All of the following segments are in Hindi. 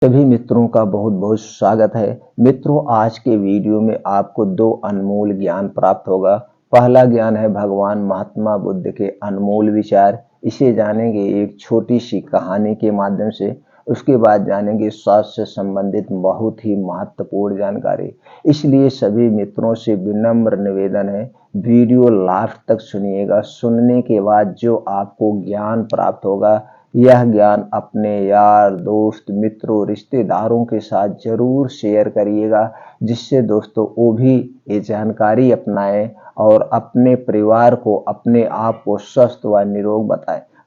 सभी मित्रों का बहुत बहुत स्वागत है। मित्रों, आज के वीडियो में आपको दो अनमोल ज्ञान प्राप्त होगा। पहला ज्ञान है भगवान महात्मा बुद्ध के अनमोल विचार। इसे जानेंगे एक छोटी सी कहानी के माध्यम से। उसके बाद जानेंगे स्वास्थ्य से संबंधित बहुत ही महत्वपूर्ण जानकारी। इसलिए सभी मित्रों से विनम्र निवेदन है, वीडियो लास्ट तक सुनिएगा। सुनने के बाद जो आपको ज्ञान प्राप्त होगा, यह ज्ञान अपने यार दोस्त मित्रों रिश्तेदारों के साथ जरूर शेयर करिएगा, जिससे दोस्तों वो भी ये जानकारी अपनाएं और अपने परिवार को, अपने आप को स्वस्थ व निरोग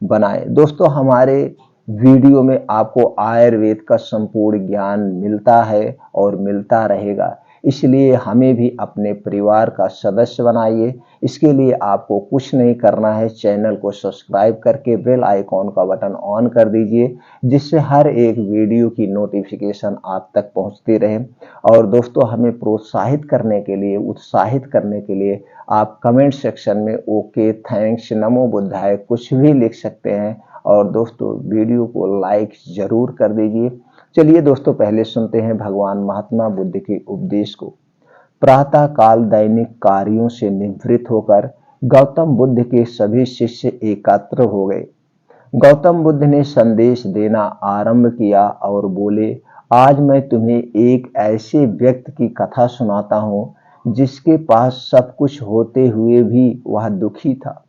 बनाएं। दोस्तों, हमारे वीडियो में आपको आयुर्वेद का संपूर्ण ज्ञान मिलता है और मिलता रहेगा। इसलिए हमें भी अपने परिवार का सदस्य बनाइए। इसके लिए आपको कुछ नहीं करना है, चैनल को सब्सक्राइब करके बेल आइकॉन का बटन ऑन कर दीजिए, जिससे हर एक वीडियो की नोटिफिकेशन आप तक पहुंचती रहे। और दोस्तों, हमें प्रोत्साहित करने के लिए, उत्साहित करने के लिए आप कमेंट सेक्शन में ओके, थैंक्स, नमो बुद्धाय कुछ भी लिख सकते हैं। और दोस्तों, वीडियो को लाइक जरूर कर दीजिए। चलिए दोस्तों, पहले सुनते हैं भगवान महात्मा बुद्ध के उपदेश को। प्रातः काल दैनिक कार्यों से निवृत्त होकर गौतम बुद्ध के सभी शिष्य एकत्र हो गए। गौतम बुद्ध ने संदेश देना आरंभ किया और बोले, आज मैं तुम्हें एक ऐसे व्यक्ति की कथा सुनाता हूं जिसके पास सब कुछ होते हुए भी वह दुखी था।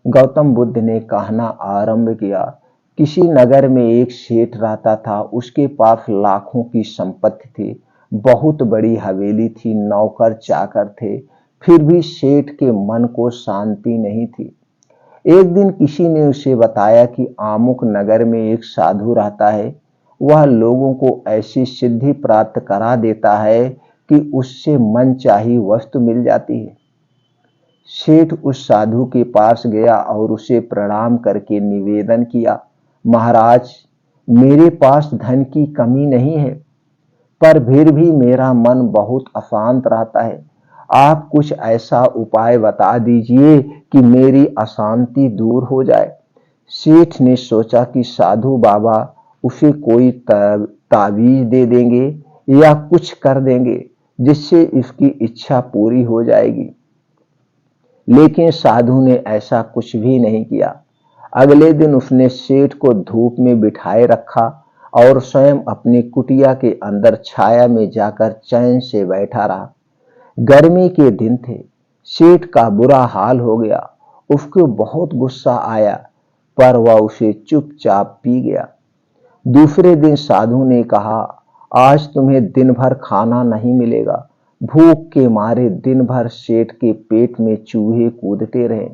गौतम बुद्ध ने कहना आरंभ किया, किसी नगर में एक सेठ रहता था। उसके पास लाखों की संपत्ति थी, बहुत बड़ी हवेली थी, नौकर चाकर थे, फिर भी सेठ के मन को शांति नहीं थी। एक दिन किसी ने उसे बताया कि आमुक नगर में एक साधु रहता है। वह लोगों को ऐसी सिद्धि प्राप्त करा देता है कि उससे मनचाही वस्तु मिल जाती है। सेठ उस साधु के पास गया और उसे प्रणाम करके निवेदन किया, महाराज, मेरे पास धन की कमी नहीं है, पर फिर भी मेरा मन बहुत अशांत रहता है। आप कुछ ऐसा उपाय बता दीजिए कि मेरी अशांति दूर हो जाए। सेठ ने सोचा कि साधु बाबा उसे कोई ताबीज दे देंगे या कुछ कर देंगे जिससे इसकी इच्छा पूरी हो जाएगी। लेकिन साधु ने ऐसा कुछ भी नहीं किया। अगले दिन उसने सेठ को धूप में बिठाए रखा और स्वयं अपनी कुटिया के अंदर छाया में जाकर चैन से बैठा रहा। गर्मी के दिन थे। सेठ का बुरा हाल हो गया। उसको बहुत गुस्सा आया, पर वह उसे चुपचाप पी गया। दूसरे दिन साधु ने कहा, आज तुम्हें दिन भर खाना नहीं मिलेगा। भूख के मारे दिन भर सेठ के पेट में चूहे कूदते रहे।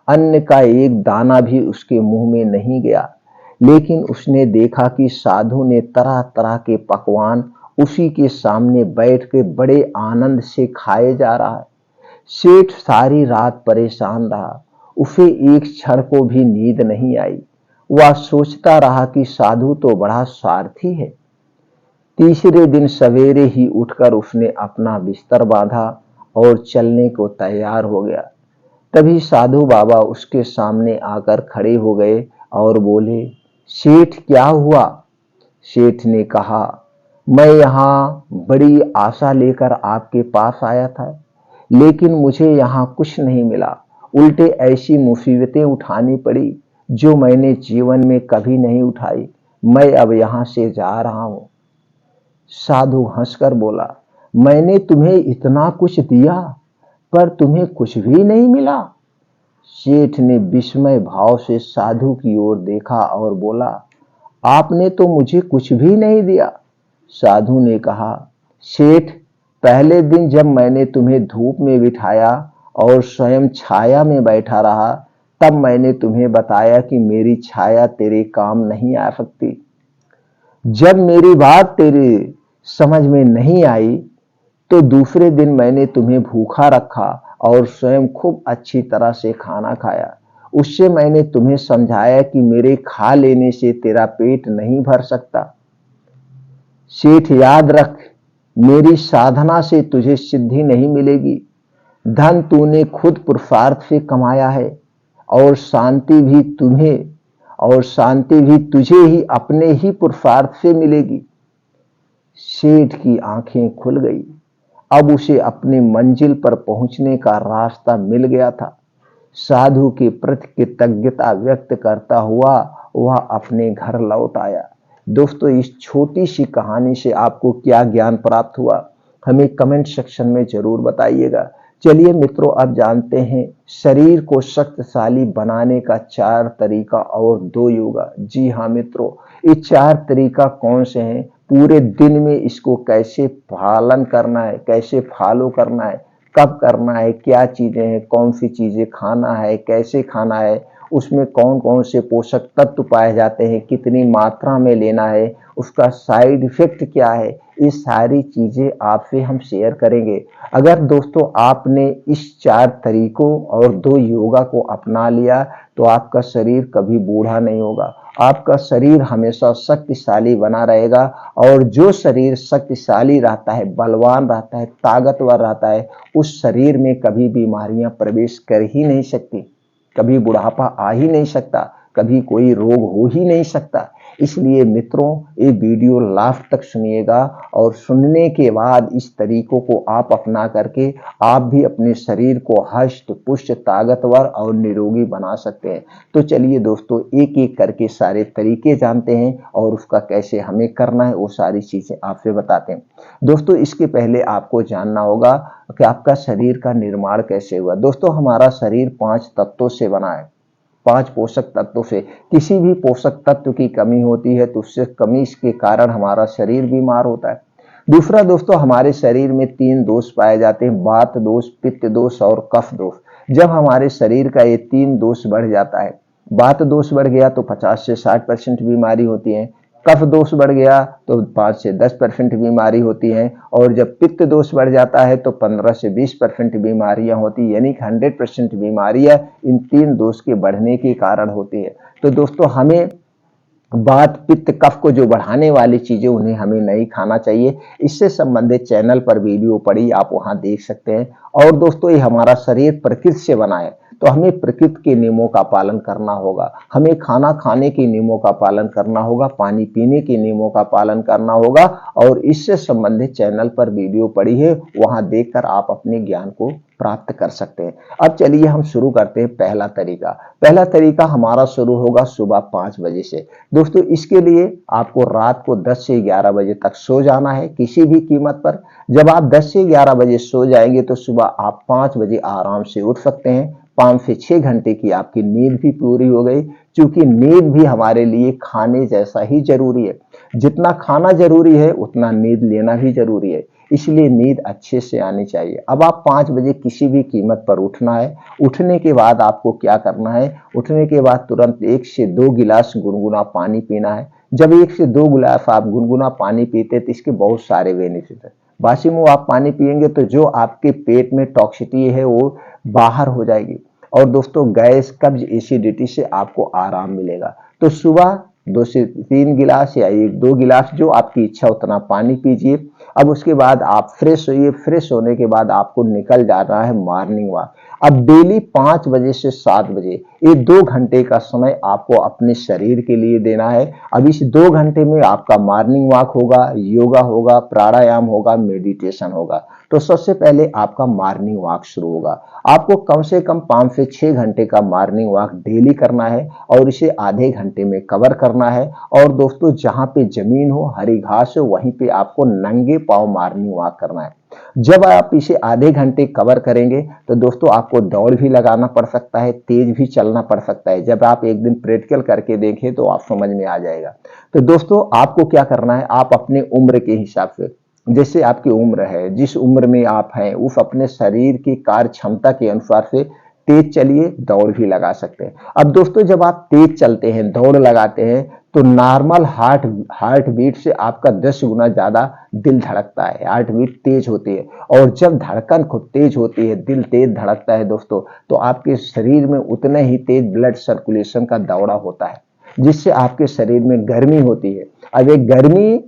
अन्न का एक दाना भी उसके मुंह में नहीं गया। लेकिन उसने देखा कि साधु ने तरह तरह के पकवान उसी के सामने बैठ के बड़े आनंद से खाए जा रहा है। सेठ सारी रात परेशान रहा। उसे एक क्षण को भी नींद नहीं आई। वह सोचता रहा कि साधु तो बड़ा स्वार्थी है। तीसरे दिन सवेरे ही उठकर उसने अपना बिस्तर बांधा और चलने को तैयार हो गया। तभी साधु बाबा उसके सामने आकर खड़े हो गए और बोले, सेठ क्या हुआ? सेठ ने कहा, मैं यहाँ बड़ी आशा लेकर आपके पास आया था, लेकिन मुझे यहाँ कुछ नहीं मिला। उल्टे ऐसी मुसीबतें उठानी पड़ी जो मैंने जीवन में कभी नहीं उठाई। मैं अब यहाँ से जा रहा हूँ। साधु हंसकर बोला, मैंने तुम्हें इतना कुछ दिया, पर तुम्हें कुछ भी नहीं मिला। सेठ ने विस्मय भाव से साधु की ओर देखा और बोला, आपने तो मुझे कुछ भी नहीं दिया। साधु ने कहा, सेठ, पहले दिन जब मैंने तुम्हें धूप में बिठाया और स्वयं छाया में बैठा रहा, तब मैंने तुम्हें बताया कि मेरी छाया तेरे काम नहीं आ सकती। जब मेरी बात तेरे समझ में नहीं आई, तो दूसरे दिन मैंने तुम्हें भूखा रखा और स्वयं खूब अच्छी तरह से खाना खाया। उससे मैंने तुम्हें समझाया कि मेरे खा लेने से तेरा पेट नहीं भर सकता। सेठ, याद रख, मेरी साधना से तुझे सिद्धि नहीं मिलेगी। धन तूने खुद पुरुषार्थ से कमाया है और शांति भी तुझे ही अपने ही पुरुषार्थ से मिलेगी। सेठ की आंखें खुल गई। अब उसे अपनी मंजिल पर पहुंचने का रास्ता मिल गया था। साधु के प्रति कृतज्ञता व्यक्त करता हुआ वह अपने घर लौट आया। दोस्तों, इस छोटी सी कहानी से आपको क्या ज्ञान प्राप्त हुआ, हमें कमेंट सेक्शन में जरूर बताइएगा। चलिए मित्रों, अब जानते हैं शरीर को शक्तिशाली बनाने का 4 तरीका और 2 योगा। जी हाँ मित्रों, ये 4 तरीका कौन से हैं, पूरे दिन में इसको कैसे पालन करना है, कैसे फॉलो करना है, कब करना है, क्या चीजें हैं, कौन सी चीजें खाना है, कैसे खाना है, उसमें कौन कौन से पोषक तत्व पाए जाते हैं, कितनी मात्रा में लेना है, उसका साइड इफेक्ट क्या है, ये सारी चीजें आपसे हम शेयर करेंगे। अगर दोस्तों आपने इस 4 तरीकों और 2 योगा को अपना लिया तो आपका शरीर कभी बूढ़ा नहीं होगा, आपका शरीर हमेशा शक्तिशाली बना रहेगा। और जो शरीर शक्तिशाली रहता है, बलवान रहता है, ताकतवर रहता है, उस शरीर में कभी बीमारियां प्रवेश कर ही नहीं सकती, कभी बुढ़ापा आ ही नहीं सकता, कभी कोई रोग हो ही नहीं सकता। इसलिए मित्रों, ये वीडियो लास्ट तक सुनिएगा और सुनने के बाद इस तरीकों को आप अपना करके आप भी अपने शरीर को हष्ट पुष्ट ताकतवर और निरोगी बना सकते हैं। तो चलिए दोस्तों, एक एक करके सारे तरीके जानते हैं और उसका कैसे हमें करना है वो सारी चीजें आपसे बताते हैं। दोस्तों, इसके पहले आपको जानना होगा कि आपका शरीर का निर्माण कैसे हुआ। दोस्तों, हमारा शरीर 5 तत्वों से बना है, 5 पोषक तत्वों से। किसी भी पोषक तत्व की कमी होती है तो उससे कमी के कारण हमारा शरीर बीमार होता है। दूसरा दोस्तों, हमारे शरीर में 3 दोष पाए जाते हैं, वात दोष, पित्त दोष और कफ दोष। जब हमारे शरीर का ये 3 दोष बढ़ जाता है, वात दोष बढ़ गया तो 50 से 60% बीमारी होती है, कफ दोष बढ़ गया तो 5 से 10% बीमारी होती है, और जब पित्त दोष बढ़ जाता है तो 15 से 20% बीमारियां होती है, यानी कि 100% बीमारियां इन 3 दोष के बढ़ने के कारण होती है। तो दोस्तों, हमें वात पित्त कफ को जो बढ़ाने वाली चीजें उन्हें हमें नहीं खाना चाहिए। इससे संबंधित चैनल पर वीडियो पड़ी, आप वहां देख सकते हैं। और दोस्तों, ये हमारा शरीर प्रकृति से बना है तो हमें प्रकृति के नियमों का पालन करना होगा, हमें खाना खाने के नियमों का पालन करना होगा, पानी पीने के नियमों का पालन करना होगा। और इससे संबंधित चैनल पर वीडियो पड़ी है, वहां देखकर आप अपने ज्ञान को प्राप्त कर सकते हैं। अब चलिए हम शुरू करते हैं। पहला तरीका हमारा शुरू होगा सुबह 5 बजे से। दोस्तों, इसके लिए आपको रात को 10 से 11 बजे तक सो जाना है किसी भी कीमत पर। जब आप 10 से 11 बजे सो जाएंगे तो सुबह आप 5 बजे आराम से उठ सकते हैं। 5 से 6 घंटे की आपकी नींद भी पूरी हो गई, क्योंकि नींद भी हमारे लिए खाने जैसा ही जरूरी है। जितना खाना जरूरी है उतना नींद लेना भी जरूरी है, इसलिए नींद अच्छे से आनी चाहिए। अब आप 5 बजे किसी भी कीमत पर उठना है। उठने के बाद आपको क्या करना है, उठने के बाद तुरंत 1 से 2 गिलास गुनगुना पानी पीना है। जब 1 से 2 गिलास आप गुनगुना पानी पीते हैं तो इसके बहुत सारे बेनिफिट है। बासी मुंह आप पानी पिएंगे तो जो आपके पेट में टॉक्सिटी है वो बाहर हो जाएगी, और दोस्तों गैस कब्ज एसिडिटी से आपको आराम मिलेगा। तो सुबह 2 से 3 गिलास या 1-2 गिलास जो आपकी इच्छा उतना पानी पीजिए। अब उसके बाद आप फ्रेश होइए। फ्रेश होने के बाद आपको निकल जाना है मॉर्निंग वॉक। अब डेली 5 बजे से 7 बजे ये 2 घंटे का समय आपको अपने शरीर के लिए देना है। अब इस 2 घंटे में आपका मॉर्निंग वॉक होगा, योगा होगा, प्राणायाम होगा, मेडिटेशन होगा। तो सबसे पहले आपका मॉर्निंग वॉक शुरू होगा। आपको कम से कम 5 से 6 घंटे का मॉर्निंग वॉक डेली करना है और इसे आधे घंटे में कवर करना है। और दोस्तों, जहां पे जमीन हो, हरी घास हो, वहीं पे आपको नंगे पांव मॉर्निंग वॉक करना है। जब आप इसे आधे घंटे कवर करेंगे तो दोस्तों आपको दौड़ भी लगाना पड़ सकता है, तेज भी चलना पड़ सकता है। जब आप एक दिन प्रैक्टिकल करके देखें तो आप समझ में आ जाएगा। तो दोस्तों, आपको क्या करना है, आप अपने उम्र के हिसाब से, जैसे आपकी उम्र है, जिस उम्र में आप हैं, उस अपने शरीर की कार्य क्षमता के अनुसार से तेज चलिए, दौड़ भी लगा सकते हैं। अब दोस्तों, जब आप तेज चलते हैं, दौड़ लगाते हैं, तो नॉर्मल हार्ट बीट से आपका 10 गुना ज्यादा दिल धड़कता है, हार्ट बीट तेज होती है। और जब धड़कन खूब तेज होती है, दिल तेज धड़कता है दोस्तों, तो आपके शरीर में उतने ही तेज ब्लड सर्कुलेशन का दौरा होता है, जिससे आपके शरीर में गर्मी होती है। अब एक गर्मी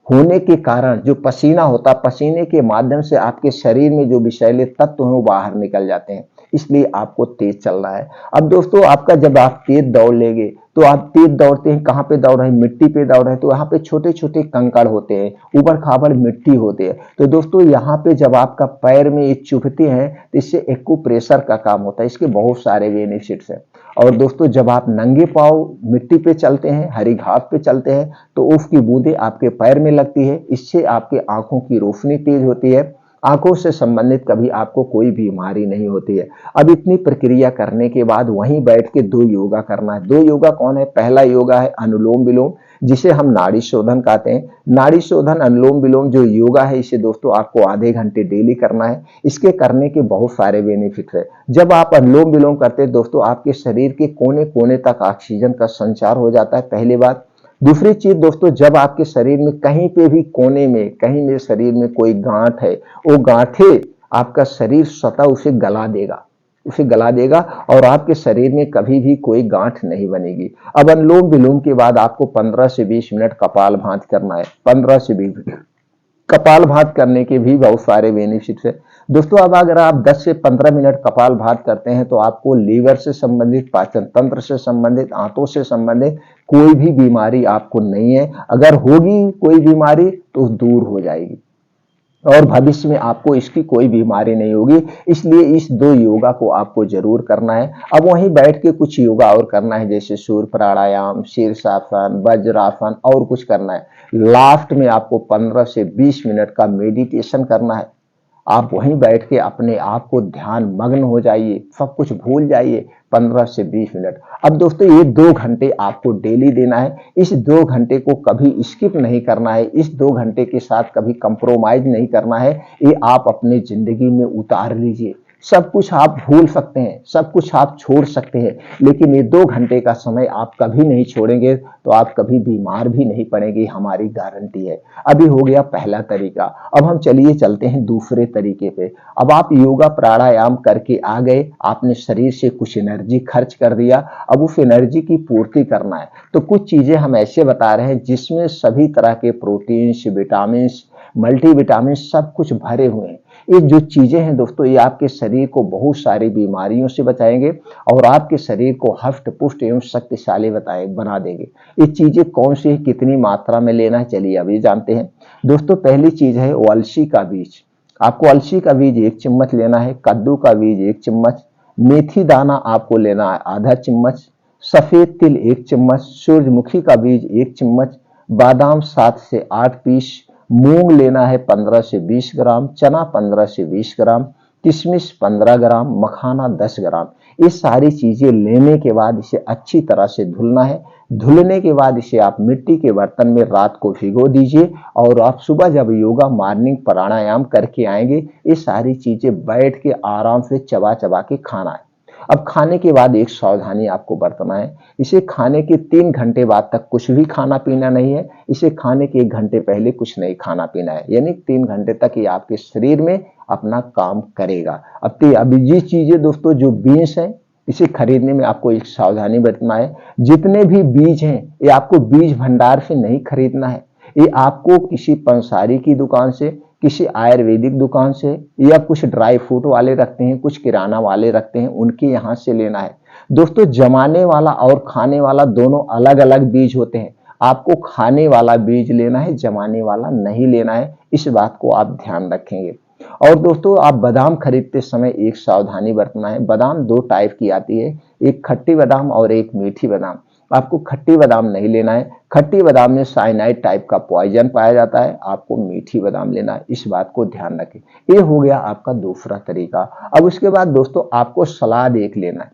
होने के कारण जो पसीना होता है, पसीने के माध्यम से आपके शरीर में जो विषैले तत्व हैं वो बाहर निकल जाते हैं, इसलिए आपको तेज चलना है। अब दोस्तों, आपका जब आप तेज दौड़ लेंगे तो आप तेज दौड़ते हैं, कहाँ पे दौड़ रहे हैं, मिट्टी पे दौड़ रहे हैं, तो यहाँ पे छोटे छोटे कंकड़ होते हैं, ऊबड़ खाबड़ मिट्टी होते हैं। तो दोस्तों यहाँ पे जब आपका पैर में ये चुभते हैं तो इससे एक्यूप्रेशर का काम होता है। इसके बहुत सारे बेनिफिट्स हैं। और दोस्तों जब आप नंगे पांव मिट्टी पे चलते हैं, हरी घास पे चलते हैं, तो उसकी बूंदें आपके पैर में लगती है। इससे आपके आंखों की रोशनी तेज होती है, आंखों से संबंधित कभी आपको कोई बीमारी नहीं होती है। अब इतनी प्रक्रिया करने के बाद वहीं बैठ के 2 योगा करना है। 2 योगा कौन है? पहला योगा है अनुलोम विलोम, जिसे हम नाड़ी शोधन कहते हैं। नाड़ी शोधन अनुलोम विलोम जो योगा है, इसे दोस्तों आपको आधे घंटे डेली करना है। इसके करने के बहुत सारे बेनिफिट है। जब आप अनुलोम विलोम करते हैं दोस्तों, आपके शरीर के कोने कोने तक ऑक्सीजन का संचार हो जाता है, पहली बात। दूसरी चीज दोस्तों, जब आपके शरीर में कहीं पे भी कोने में, कहीं में शरीर में कोई गांठ है, वो गांठे आपका शरीर स्वतः उसे गला देगा और आपके शरीर में कभी भी कोई गांठ नहीं बनेगी। अब अनुलोम विलोम के बाद आपको 15 से 20 मिनट कपालभाति करना है। 15 से 20 मिनट कपालभाति करने के भी बहुत सारे बेनिफिट्स है दोस्तों। अब अगर आप 10 से 15 मिनट कपालभाति करते हैं तो आपको लीवर से संबंधित, पाचन तंत्र से संबंधित, आंतों से संबंधित कोई भी बीमारी आपको नहीं है। अगर होगी कोई बीमारी तो दूर हो जाएगी और भविष्य में आपको इसकी कोई बीमारी नहीं होगी। इसलिए इस 2 योगा को आपको जरूर करना है। अब वहीं बैठ के कुछ योगा और करना है, जैसे सूर्य प्राणायाम, शीर्षासन, वज्रासन और कुछ करना है। लास्ट में आपको 15 से 20 मिनट का मेडिटेशन करना है। आप वहीं बैठ के अपने आप को ध्यान मग्न हो जाइए, सब कुछ भूल जाइए 15 से 20 मिनट। अब दोस्तों ये 2 घंटे आपको डेली देना है। इस 2 घंटे को कभी स्किप नहीं करना है, इस 2 घंटे के साथ कभी कंप्रोमाइज नहीं करना है। ये आप अपनी जिंदगी में उतार लीजिए। सब कुछ आप भूल सकते हैं, सब कुछ आप छोड़ सकते हैं, लेकिन ये 2 घंटे का समय आप कभी नहीं छोड़ेंगे तो आप कभी बीमार भी नहीं पड़ेंगे, हमारी गारंटी है। अभी हो गया पहला तरीका। अब हम चलिए चलते हैं दूसरे तरीके पे। अब आप योगा प्राणायाम करके आ गए, आपने शरीर से कुछ एनर्जी खर्च कर दिया, अब उस एनर्जी की पूर्ति करना है। तो कुछ चीजें हम ऐसे बता रहे हैं जिसमें सभी तरह के प्रोटीन्स, विटामिन, मल्टीविटामिन सब कुछ भरे हुए हैं। ये जो चीजें हैं दोस्तों, ये आपके शरीर को बहुत सारी बीमारियों से बचाएंगे और आपके शरीर को हष्ट पुष्ट एवं शक्तिशाली बना देंगे। ये चीजें कौन सी है, कितनी मात्रा में लेना है, चलिए अभी जानते हैं दोस्तों। पहली चीज है अलसी का बीज। आपको अलसी का बीज 1 चम्मच लेना है, कद्दू का बीज 1 चम्मच, मेथी दाना आपको लेना है आधा चम्मच, सफेद तिल 1 चम्मच, सूरजमुखी का बीज 1 चम्मच, बादाम 7 से 8 पीस, मूंग लेना है 15 से 20 ग्राम, चना 15 से 20 ग्राम, किशमिश 15 ग्राम, मखाना 10 ग्राम। ये सारी चीजें लेने के बाद इसे अच्छी तरह से धुलना है। धुलने के बाद इसे आप मिट्टी के बर्तन में रात को भिगो दीजिए और आप सुबह जब योगा मॉर्निंग प्राणायाम करके आएंगे, ये सारी चीजें बैठ के आराम से चबा चबा के खाना है। अब खाने के बाद एक सावधानी आपको बरतना है, इसे खाने के 3 घंटे बाद तक कुछ भी खाना पीना नहीं है। इसे खाने के 1 घंटे पहले कुछ नहीं खाना पीना है, यानी 3 घंटे तक ये आपके शरीर में अपना काम करेगा। अब ये चीजें दोस्तों जो बीन्स है, इसे खरीदने में आपको एक सावधानी बरतना है। जितने भी बीज हैं ये आपको बीज भंडार से नहीं खरीदना है, ये आपको किसी पंसारी की दुकान से, किसी आयुर्वेदिक दुकान से, या कुछ ड्राई फ्रूट वाले रखते हैं, कुछ किराना वाले रखते हैं, उनके यहाँ से लेना है। दोस्तों जमाने वाला और खाने वाला दोनों अलग अलग बीज होते हैं। आपको खाने वाला बीज लेना है, जमाने वाला नहीं लेना है, इस बात को आप ध्यान रखेंगे। और दोस्तों आप बादाम खरीदते समय एक सावधानी बरतना है। बादाम 2 टाइप की आती है, एक खट्टी बादाम और एक मीठी बादाम। आपको खट्टी बादाम नहीं लेना है, खट्टी बादाम में साइनाइड टाइप का पॉइजन पाया जाता है। आपको मीठी बादाम लेना है, इस बात को ध्यान रखें। ये हो गया आपका दूसरा तरीका। अब उसके बाद दोस्तों आपको सलाद एक लेना है।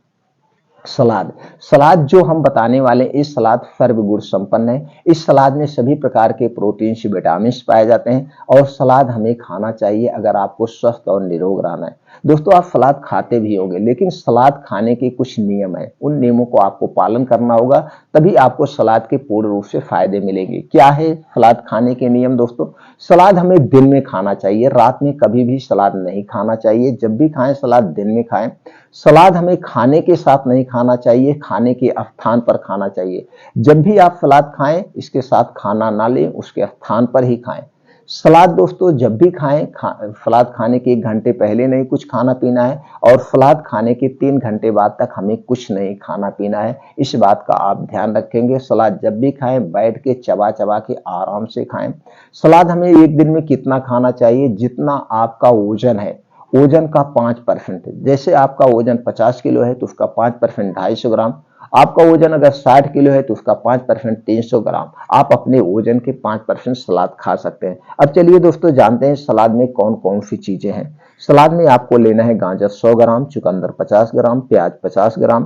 सलाद जो हम बताने वाले हैं, इस सलाद सर्वगुण संपन्न है। इस सलाद में सभी प्रकार के प्रोटीन, विटामिन पाए जाते हैं और सलाद हमें खाना चाहिए अगर आपको स्वस्थ और निरोग रहना है। दोस्तों आप सलाद खाते भी होंगे, लेकिन सलाद खाने के कुछ नियम है, उन नियमों को आपको पालन करना होगा, तभी आपको सलाद के पूर्ण रूप से फायदे मिलेंगे। क्या है सलाद खाने के नियम दोस्तों? सलाद हमें दिन में खाना चाहिए, रात में कभी भी सलाद नहीं खाना चाहिए। जब भी खाएं सलाद दिन में खाएं। सलाद हमें खाने के साथ नहीं खाना चाहिए, खाने के स्थान पर खाना चाहिए। जब भी आप सलाद खाएं इसके साथ खाना ना लें, उसके स्थान पर ही खाएं। सलाद दोस्तों जब भी खाएं, सलाद खाने के 1 घंटे पहले नहीं कुछ खाना पीना है और सलाद खाने के 3 घंटे बाद तक हमें कुछ नहीं खाना पीना है। इस बात का आप ध्यान रखेंगे। सलाद जब भी खाएं बैठ के चबा चबा के आराम से खाएं। सलाद हमें एक दिन में कितना खाना चाहिए, जितना आपका वजन है, वजन का 5%। जैसे आपका वजन 50 किलो है तो उसका 5% 250 ग्राम। आपका वजन अगर 60 किलो है तो उसका 5% 300 ग्राम। आप अपने वजन के 5% सलाद खा सकते हैं। अब चलिए दोस्तों जानते हैं सलाद में कौन कौन सी चीजें हैं। सलाद में आपको लेना है गाजर 100 ग्राम, चुकंदर 50 ग्राम, प्याज 50 ग्राम,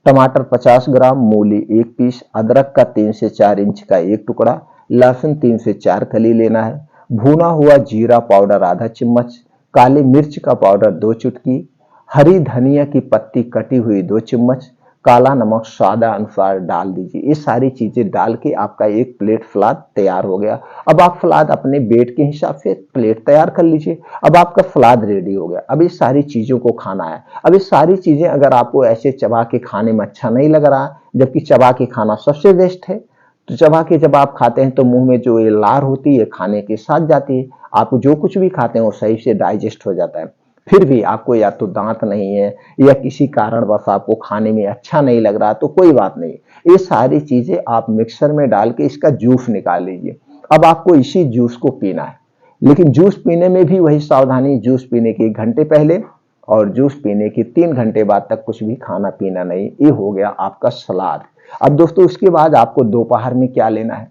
टमाटर 50 ग्राम, मूली 1 पीस, अदरक का 3 से 4 इंच का 1 टुकड़ा, लहसुन 3 से 4 कली लेना है, भुना हुआ जीरा पाउडर आधा चम्मच, काली मिर्च का पाउडर 2 चुटकी, हरी धनिया की पत्ती कटी हुई 2 चम्मच, काला नमक स्वाद अनुसार डाल दीजिए। ये सारी चीजें डाल के आपका एक प्लेट सलाद तैयार हो गया। अब आप सलाद अपने वेट के हिसाब से प्लेट तैयार कर लीजिए। अब आपका सलाद रेडी हो गया। अब इस सारी चीजों को खाना है। अब ये सारी चीजें अगर आपको ऐसे चबा के खाने में अच्छा नहीं लग रहा, जबकि चबा के खाना सबसे बेस्ट है, तो चबा के जब आप खाते हैं तो मुंह में जो ये लार होती है खाने के साथ जाती है। आप जो कुछ भी खाते हैं वो सही से डाइजेस्ट हो जाता है। फिर भी आपको या तो दांत नहीं है या किसी कारणवश आपको खाने में अच्छा नहीं लग रहा, तो कोई बात नहीं, ये सारी चीजें आप मिक्सर में डाल के इसका जूस निकाल लीजिए। अब आपको इसी जूस को पीना है, लेकिन जूस पीने में भी वही सावधानी, जूस पीने के 1 घंटे पहले और जूस पीने के 3 घंटे बाद तक कुछ भी खाना पीना नहीं। ये हो गया आपका सलाद। अब दोस्तों उसके बाद आपको दोपहर में क्या लेना है।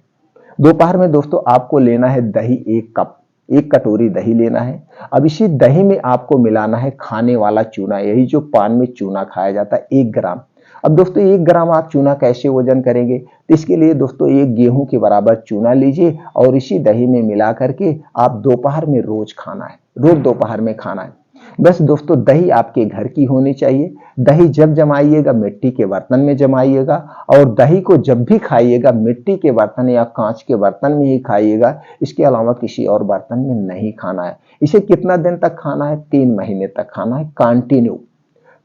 दोपहर में दोस्तों आपको लेना है दही 1 कप, 1 कटोरी दही लेना है। अब इसी दही में आपको मिलाना है खाने वाला चूना, यही जो पान में चूना खाया जाता है, 1 ग्राम। अब दोस्तों 1 ग्राम आप चूना कैसे वजन करेंगे, तो इसके लिए दोस्तों 1 गेहूं के बराबर चूना लीजिए और इसी दही में मिला करके आप दोपहर में रोज खाना है, रोज दोपहर में खाना है। बस दोस्तों दही आपके घर की होनी चाहिए। दही जब जमाइएगा मिट्टी के बर्तन में जमाइएगा और दही को जब भी खाइएगा मिट्टी के बर्तन या कांच के बर्तन में ही खाइएगा। इसके अलावा किसी और बर्तन में नहीं खाना है। इसे कितना दिन तक खाना है, 3 महीने तक खाना है कंटिन्यू।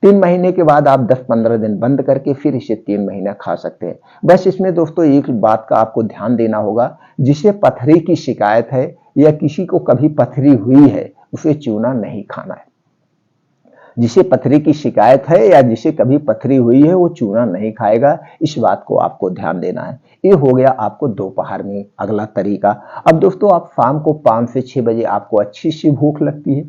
3 महीने के बाद आप 10-15 दिन बंद करके फिर इसे 3 महीना खा सकते हैं। बस इसमें दोस्तों एक बात का आपको ध्यान देना होगा, जिसे पथरी की शिकायत है या किसी को कभी पथरी हुई है उसे चूना नहीं खाना है। जिसे पथरी की शिकायत है या जिसे कभी पथरी हुई है वो चूना नहीं खाएगा। इस बात को आपको ध्यान देना है। ये हो गया आपको दोपहर में अगला तरीका। अब दोस्तों आप शाम को 5 से 6 बजे आपको अच्छी सी भूख लगती है।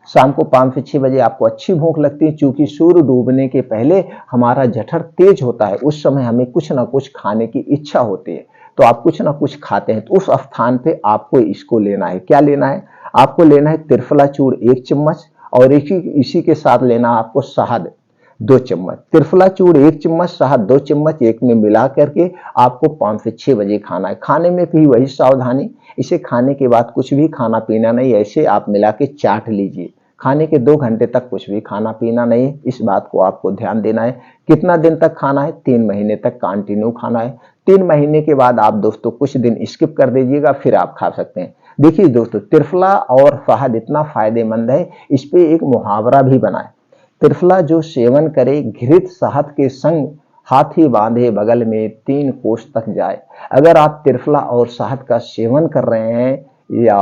शाम को 5 से 6 बजे आपको अच्छी भूख लगती है, चूंकि सूर्य डूबने के पहले हमारा जठर तेज होता है। उस समय हमें कुछ ना कुछ खाने की इच्छा होती है, तो आप कुछ ना कुछ खाते हैं। तो उस स्थान पे आपको इसको लेना है। क्या लेना है, आपको लेना है त्रिफला चूर्ण 1 चम्मच और इसी के साथ लेना आपको शहद 2 चम्मच। त्रिफला चूर्ण 1 चम्मच, शहद 2 चम्मच, एक में मिला करके आपको 5 से 6 बजे खाना है। खाने में भी वही सावधानी, इसे खाने के बाद कुछ भी खाना पीना नहीं, ऐसे आप मिला के चाट लीजिए। खाने के 2 घंटे तक कुछ भी खाना पीना नहीं। इस बात को आपको ध्यान देना है। कितना दिन तक खाना है, 3 महीने तक कंटिन्यू खाना है। 3 महीने के बाद आप दोस्तों कुछ दिन स्किप कर दीजिएगा, फिर आप खा सकते हैं। देखिए दोस्तों त्रिफला और शहद इतना फायदेमंद है, इस पे एक मुहावरा भी बना है। त्रिफला जो सेवन करे घृत शहद के संग, हाथी बांधे बगल में 3 कोस तक जाए। अगर आप त्रिफला और शहद का सेवन कर रहे हैं या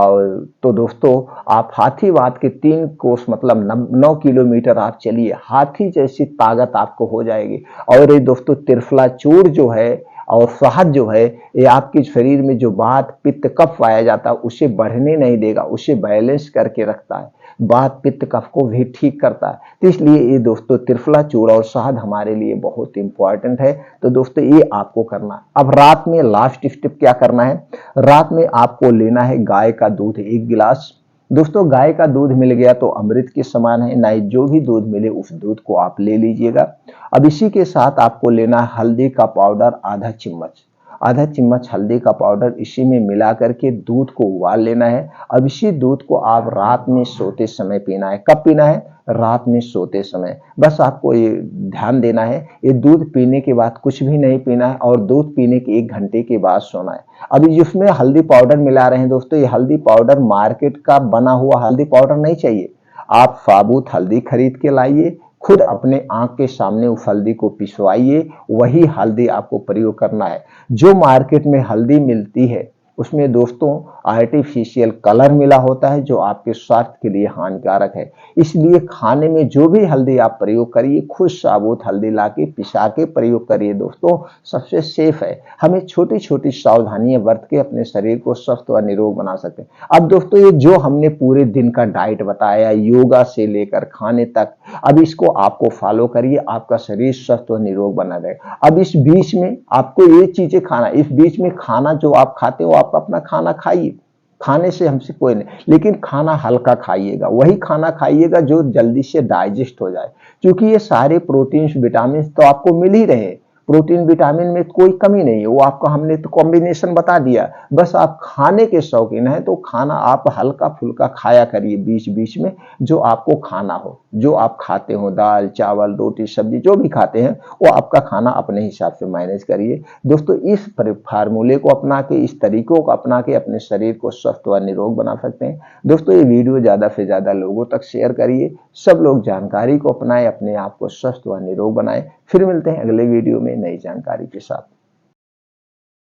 तो दोस्तों आप हाथी बांध के 3 कोस मतलब 9 किलोमीटर आप चलिए, हाथी जैसी ताकत आपको हो जाएगी। और ये दोस्तों त्रिफला चूर्ण जो है और शहद जो है, ये आपके शरीर में जो वात पित्त कफ पाया जाता है उसे बढ़ने नहीं देगा, उसे बैलेंस करके रखता है। वात पित्त कफ को भी ठीक करता है। तो इसलिए ये दोस्तों त्रिफला चूर्ण और शहद हमारे लिए बहुत इंपॉर्टेंट है। तो दोस्तों ये आपको करना है। अब रात में लास्ट स्टेप क्या करना है, रात में आपको लेना है गाय का दूध 1 गिलास। दोस्तों गाय का दूध मिल गया तो अमृत के समान है, ना जो भी दूध मिले उस दूध को आप ले लीजिएगा। अब इसी के साथ आपको लेना है हल्दी का पाउडर आधा चम्मच। आधा चम्मच हल्दी का पाउडर इसी में मिला करके दूध को उबाल लेना है। अब इसी दूध को आप रात में सोते समय पीना है। कब पीना है, रात में सोते समय। बस आपको ये ध्यान देना है, ये दूध पीने के बाद कुछ भी नहीं पीना है और दूध पीने के 1 घंटे के बाद सोना है। अभी जिसमें हल्दी पाउडर मिला रहे हैं दोस्तों, ये हल्दी पाउडर मार्केट का बना हुआ हल्दी पाउडर नहीं चाहिए। आप साबुत हल्दी खरीद के लाइए, खुद अपने आंख के सामने उस हल्दी को पिसवाइए, वही हल्दी आपको प्रयोग करना है। जो मार्केट में हल्दी मिलती है उसमें दोस्तों आर्टिफिशियल कलर मिला होता है जो आपके स्वास्थ्य के लिए हानिकारक है। इसलिए खाने में जो भी हल्दी आप प्रयोग करिए, खुद साबुत हल्दी लाके पिसा के प्रयोग करिए दोस्तों, सबसे सेफ है। हमें छोटी छोटी सावधानियां बरत के अपने शरीर को स्वस्थ व निरोग बना सकते हैं। अब दोस्तों ये जो हमने पूरे दिन का डाइट बताया, योगा से लेकर खाने तक, अब इसको आपको फॉलो करिए, आपका शरीर स्वस्थ व निरोग बना रहेगा। अब इस बीच में आपको ये चीजें खाना, इस बीच में खाना जो आप खाते हो, आप अपना खाना खाइए, खाने से हमसे कोई नहीं, लेकिन खाना हल्का खाइएगा, वही खाना खाइएगा जो जल्दी से डाइजेस्ट हो जाए, क्योंकि ये सारे प्रोटीन्स विटामिन तो आपको मिल ही रहे हैं। प्रोटीन विटामिन में कोई कमी नहीं है, वो आपका हमने तो कॉम्बिनेशन बता दिया। बस आप खाने के शौकीन हैं तो खाना आप हल्का फुल्का खाया करिए बीच बीच में, जो आपको खाना हो, जो आप खाते हो, दाल चावल रोटी सब्जी जो भी खाते हैं वो आपका खाना अपने हिसाब से मैनेज करिए दोस्तों। इस फार्मूले को अपना के, इस तरीकों को अपना के अपने शरीर को स्वस्थ व निरोग बना सकते हैं दोस्तों। ये वीडियो ज्यादा से ज्यादा लोगों तक शेयर करिए, सब लोग जानकारी को अपनाएं, अपने आप को स्वस्थ व निरोग बनाएं। फिर मिलते हैं अगले वीडियो में नई जानकारी के साथ।